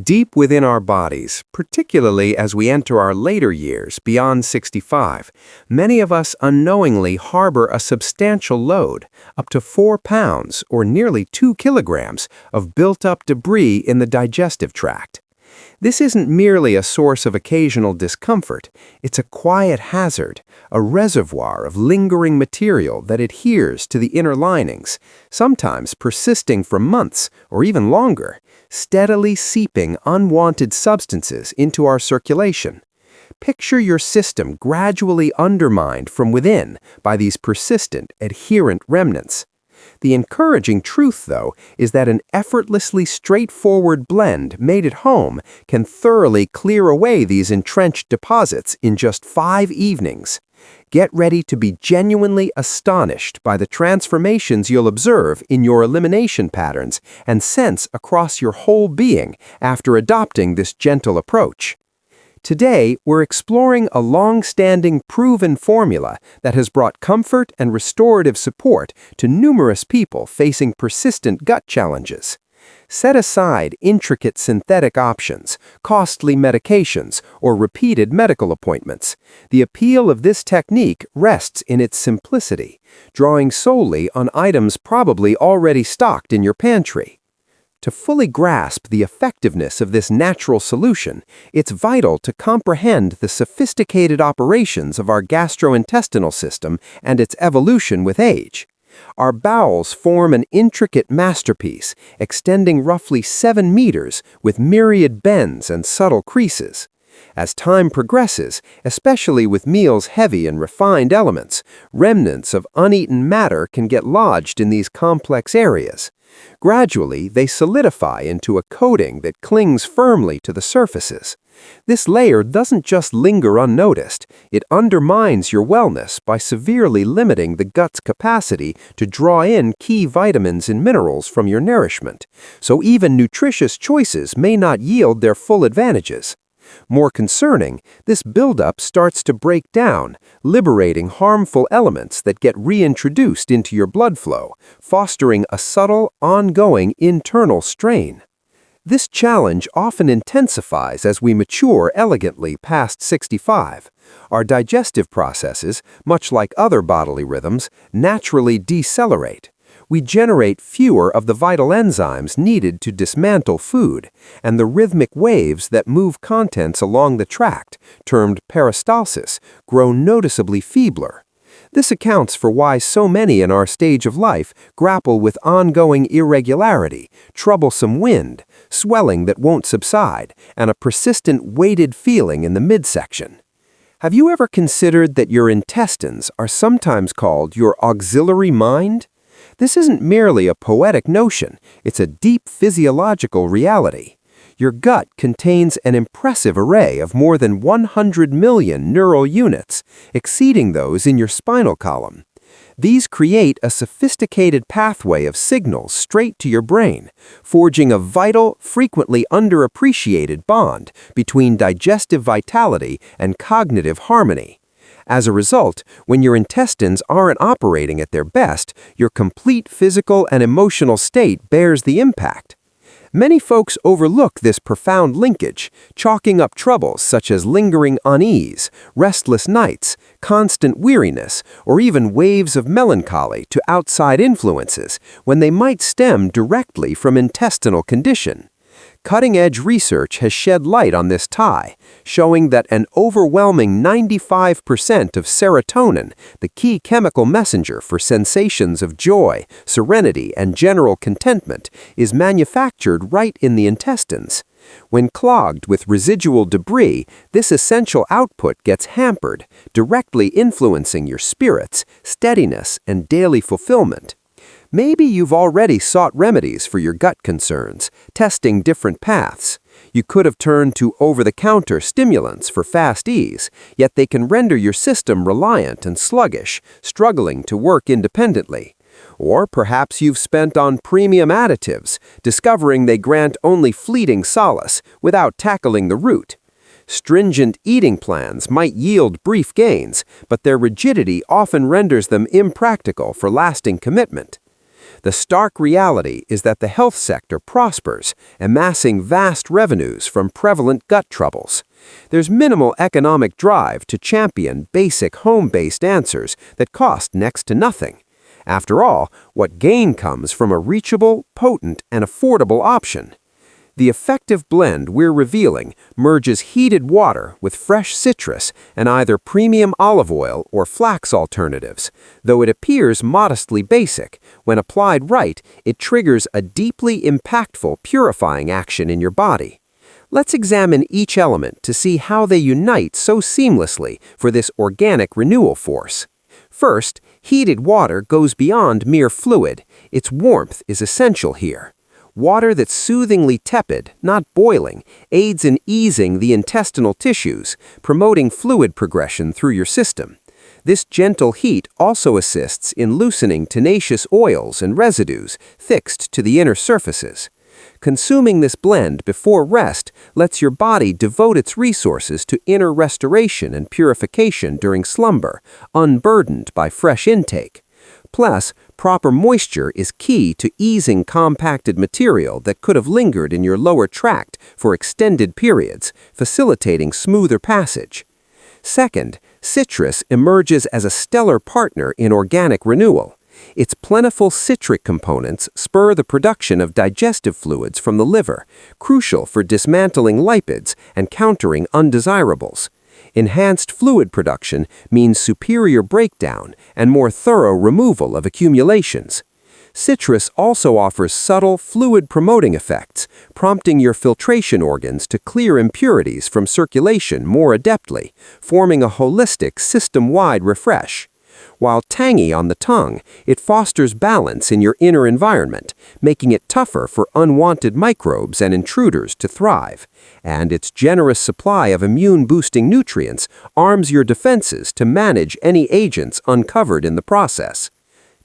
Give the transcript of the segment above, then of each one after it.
Deep within our bodies, particularly as we enter our later years beyond 65, many of us unknowingly harbor a substantial load, up to 4 pounds or nearly 2 kilograms, of built-up debris in the digestive tract. This isn't merely a source of occasional discomfort, it's a quiet hazard, a reservoir of lingering material that adheres to the inner linings, sometimes persisting for months or even longer, steadily seeping unwanted substances into our circulation. Picture your system gradually undermined from within by these persistent, adherent remnants. The encouraging truth, though, is that an effortlessly straightforward blend made at home can thoroughly clear away these entrenched deposits in just 5 evenings. Get ready to be genuinely astonished by the transformations you'll observe in your elimination patterns and sense across your whole being after adopting this gentle approach. Today, we're exploring a long-standing proven formula that has brought comfort and restorative support to numerous people facing persistent gut challenges. Set aside intricate synthetic options, costly medications, or repeated medical appointments. The appeal of this technique rests in its simplicity, drawing solely on items probably already stocked in your pantry. To fully grasp the effectiveness of this natural solution, it's vital to comprehend the sophisticated operations of our gastrointestinal system and its evolution with age. Our bowels form an intricate masterpiece, extending roughly 7 meters with myriad bends and subtle creases. As time progresses, especially with meals heavy in refined elements, remnants of uneaten matter can get lodged in these complex areas. Gradually, they solidify into a coating that clings firmly to the surfaces. This layer doesn't just linger unnoticed, it undermines your wellness by severely limiting the gut's capacity to draw in key vitamins and minerals from your nourishment, so even nutritious choices may not yield their full advantages. More concerning, this buildup starts to break down, liberating harmful elements that get reintroduced into your blood flow, fostering a subtle, ongoing internal strain. This challenge often intensifies as we mature elegantly past 65. Our digestive processes, much like other bodily rhythms, naturally decelerate. We generate fewer of the vital enzymes needed to dismantle food, and the rhythmic waves that move contents along the tract, termed peristalsis, grow noticeably feebler. This accounts for why so many in our stage of life grapple with ongoing irregularity, troublesome wind, swelling that won't subside, and a persistent weighted feeling in the midsection. Have you ever considered that your intestines are sometimes called your auxiliary mind? This isn't merely a poetic notion, it's a deep physiological reality. Your gut contains an impressive array of more than 100 million neural units, exceeding those in your spinal column. These create a sophisticated pathway of signals straight to your brain, forging a vital, frequently underappreciated bond between digestive vitality and cognitive harmony. As a result, when your intestines aren't operating at their best, your complete physical and emotional state bears the impact. Many folks overlook this profound linkage, chalking up troubles such as lingering unease, restless nights, constant weariness, or even waves of melancholy to outside influences, when they might stem directly from intestinal condition. Cutting-edge research has shed light on this tie, showing that an overwhelming 95% of serotonin, the key chemical messenger for sensations of joy, serenity, and general contentment, is manufactured right in the intestines. When clogged with residual debris, this essential output gets hampered, directly influencing your spirits, steadiness, and daily fulfillment. Maybe you've already sought remedies for your gut concerns, testing different paths. You could have turned to over-the-counter stimulants for fast ease, yet they can render your system reliant and sluggish, struggling to work independently. Or perhaps you've spent on premium additives, discovering they grant only fleeting solace without tackling the root. Stringent eating plans might yield brief gains, but their rigidity often renders them impractical for lasting commitment. The stark reality is that the health sector prospers, amassing vast revenues from prevalent gut troubles. There's minimal economic drive to champion basic home-based answers that cost next to nothing. After all, what gain comes from a reachable, potent, and affordable option? The effective blend we're revealing merges heated water with fresh citrus and either premium olive oil or flax alternatives. Though it appears modestly basic, when applied right, it triggers a deeply impactful purifying action in your body. Let's examine each element to see how they unite so seamlessly for this organic renewal force. First, heated water goes beyond mere fluid. Its warmth is essential here. Water that's soothingly tepid, not boiling, aids in easing the intestinal tissues, promoting fluid progression through your system. This gentle heat also assists in loosening tenacious oils and residues fixed to the inner surfaces. Consuming this blend before rest lets your body devote its resources to inner restoration and purification during slumber, unburdened by fresh intake. Plus, proper moisture is key to easing compacted material that could have lingered in your lower tract for extended periods, facilitating smoother passage. Second, citrus emerges as a stellar partner in organic renewal. Its plentiful citric components spur the production of digestive fluids from the liver, crucial for dismantling lipids and countering undesirables. Enhanced fluid production means superior breakdown and more thorough removal of accumulations. Citrus also offers subtle fluid-promoting effects, prompting your filtration organs to clear impurities from circulation more adeptly, forming a holistic system-wide refresh. While tangy on the tongue, it fosters balance in your inner environment, making it tougher for unwanted microbes and intruders to thrive. And its generous supply of immune-boosting nutrients arms your defenses to manage any agents uncovered in the process.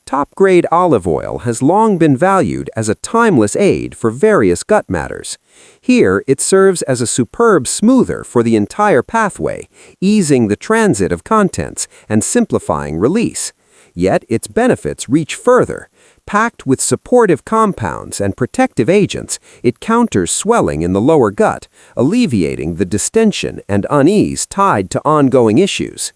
Top-grade olive oil has long been valued as a timeless aid for various gut matters. Here, it serves as a superb smoother for the entire pathway, easing the transit of contents and simplifying release. Yet its benefits reach further. Packed with supportive compounds and protective agents, it counters swelling in the lower gut, alleviating the distension and unease tied to ongoing issues.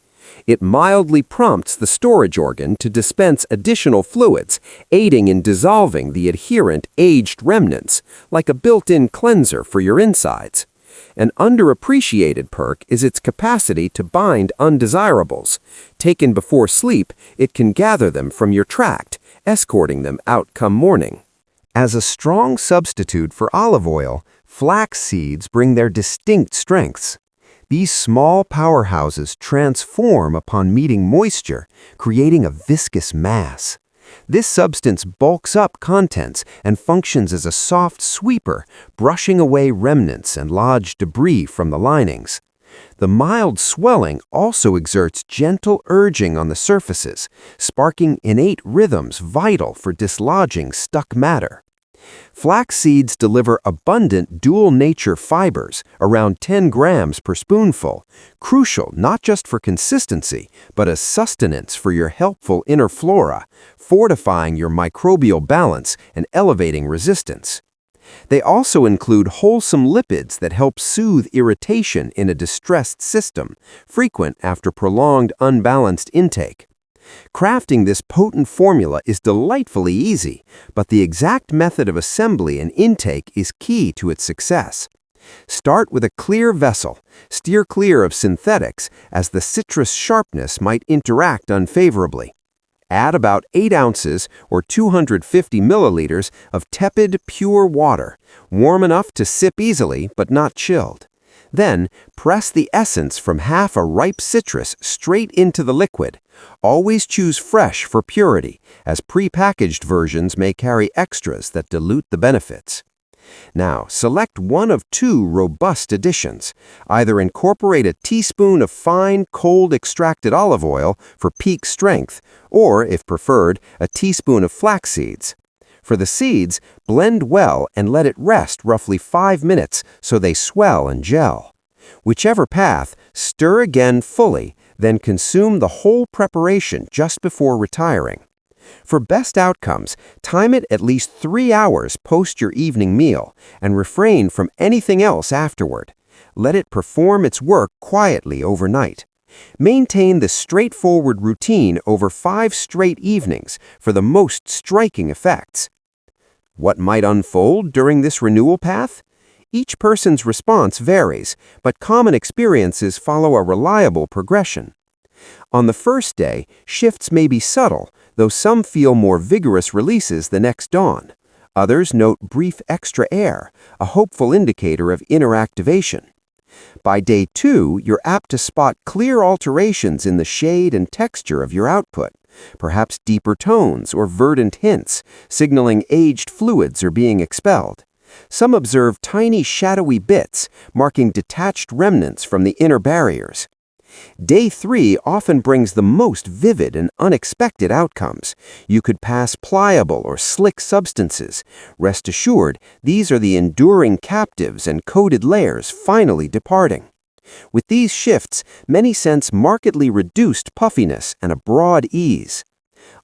It mildly prompts the storage organ to dispense additional fluids, aiding in dissolving the adherent aged remnants, like a built-in cleanser for your insides. An underappreciated perk is its capacity to bind undesirables. Taken before sleep, it can gather them from your tract, escorting them out come morning. As a strong substitute for olive oil, flax seeds bring their distinct strengths. These small powerhouses transform upon meeting moisture, creating a viscous mass. This substance bulks up contents and functions as a soft sweeper, brushing away remnants and lodged debris from the linings. The mild swelling also exerts gentle urging on the surfaces, sparking innate rhythms vital for dislodging stuck matter. Flax seeds deliver abundant dual-nature fibers, around 10 grams per spoonful, crucial not just for consistency, but as sustenance for your helpful inner flora, fortifying your microbial balance and elevating resistance. They also include wholesome lipids that help soothe irritation in a distressed system, frequent after prolonged unbalanced intake. Crafting this potent formula is delightfully easy, but the exact method of assembly and intake is key to its success. Start with a clear vessel. Steer clear of synthetics, as the citrus sharpness might interact unfavorably. Add about 8 ounces or 250 milliliters of tepid, pure water, warm enough to sip easily but not chilled. Then, press the essence from half a ripe citrus straight into the liquid. Always choose fresh for purity, as pre-packaged versions may carry extras that dilute the benefits. Now, select one of 2 robust additions. Either incorporate a teaspoon of fine, cold extracted olive oil for peak strength, or, if preferred, a teaspoon of flax seeds. For the seeds, blend well and let it rest roughly 5 minutes so they swell and gel. Whichever path, stir again fully, then consume the whole preparation just before retiring. For best outcomes, time it at least 3 hours post your evening meal and refrain from anything else afterward. Let it perform its work quietly overnight. Maintain the straightforward routine over 5 straight evenings for the most striking effects. What might unfold during this renewal path? Each person's response varies, but common experiences follow a reliable progression. On the first day, shifts may be subtle, though some feel more vigorous releases the next dawn. Others note brief extra air, a hopeful indicator of inner activation. By day 2, you're apt to spot clear alterations in the shade and texture of your output, perhaps deeper tones or verdant hints, signaling aged fluids are being expelled. Some observe tiny shadowy bits, marking detached remnants from the inner barriers. Day 3 often brings the most vivid and unexpected outcomes. You could pass pliable or slick substances. Rest assured, these are the enduring captives and coated layers finally departing. With these shifts, many sense markedly reduced puffiness and a broad ease.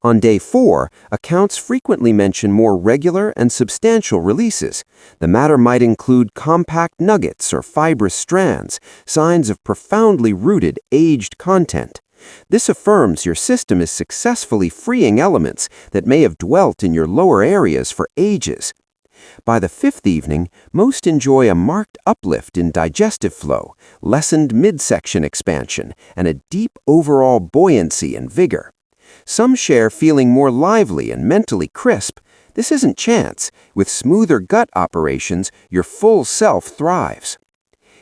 On day 4, accounts frequently mention more regular and substantial releases. The matter might include compact nuggets or fibrous strands, signs of profoundly rooted, aged content. This affirms your system is successfully freeing elements that may have dwelt in your lower areas for ages. By the 5th evening, most enjoy a marked uplift in digestive flow, lessened midsection expansion, and a deep overall buoyancy and vigor. Some share feeling more lively and mentally crisp. This isn't chance. With smoother gut operations, your full self thrives.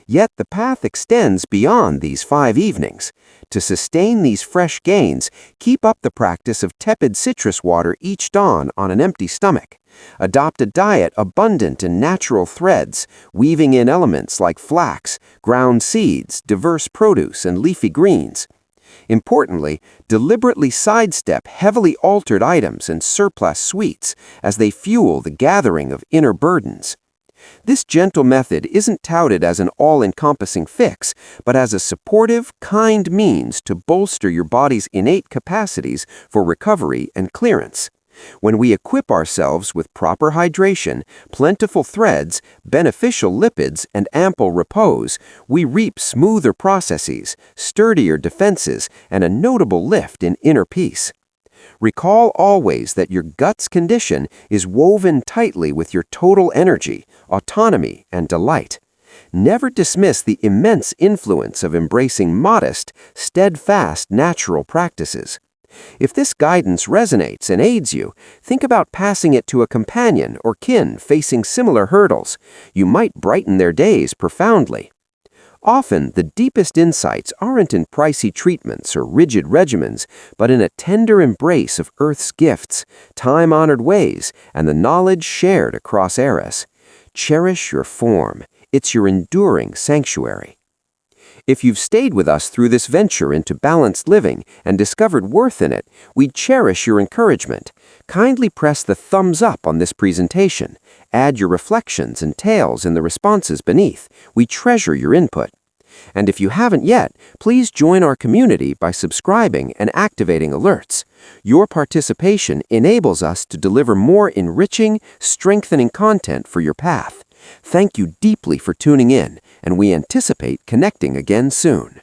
Yet the path extends beyond these 5 evenings. To sustain these fresh gains, keep up the practice of tepid citrus water each dawn on an empty stomach. Adopt a diet abundant in natural threads, weaving in elements like flax, ground seeds, diverse produce, and leafy greens. Importantly, deliberately sidestep heavily altered items and surplus sweets as they fuel the gathering of inner burdens. This gentle method isn't touted as an all-encompassing fix, but as a supportive, kind means to bolster your body's innate capacities for recovery and clearance. When we equip ourselves with proper hydration, plentiful threads, beneficial lipids, and ample repose, we reap smoother processes, sturdier defenses, and a notable lift in inner peace. Recall always that your gut's condition is woven tightly with your total energy, autonomy, and delight. Never dismiss the immense influence of embracing modest, steadfast natural practices. If this guidance resonates and aids you, think about passing it to a companion or kin facing similar hurdles. You might brighten their days profoundly. Often, the deepest insights aren't in pricey treatments or rigid regimens, but in a tender embrace of Earth's gifts, time-honored ways, and the knowledge shared across eras. Cherish your form. It's your enduring sanctuary. If you've stayed with us through this venture into balanced living and discovered worth in it, we cherish your encouragement. Kindly press the thumbs up on this presentation. Add your reflections and tales in the responses beneath. We treasure your input. And if you haven't yet, please join our community by subscribing and activating alerts. Your participation enables us to deliver more enriching, strengthening content for your path. Thank you deeply for tuning in, and we anticipate connecting again soon.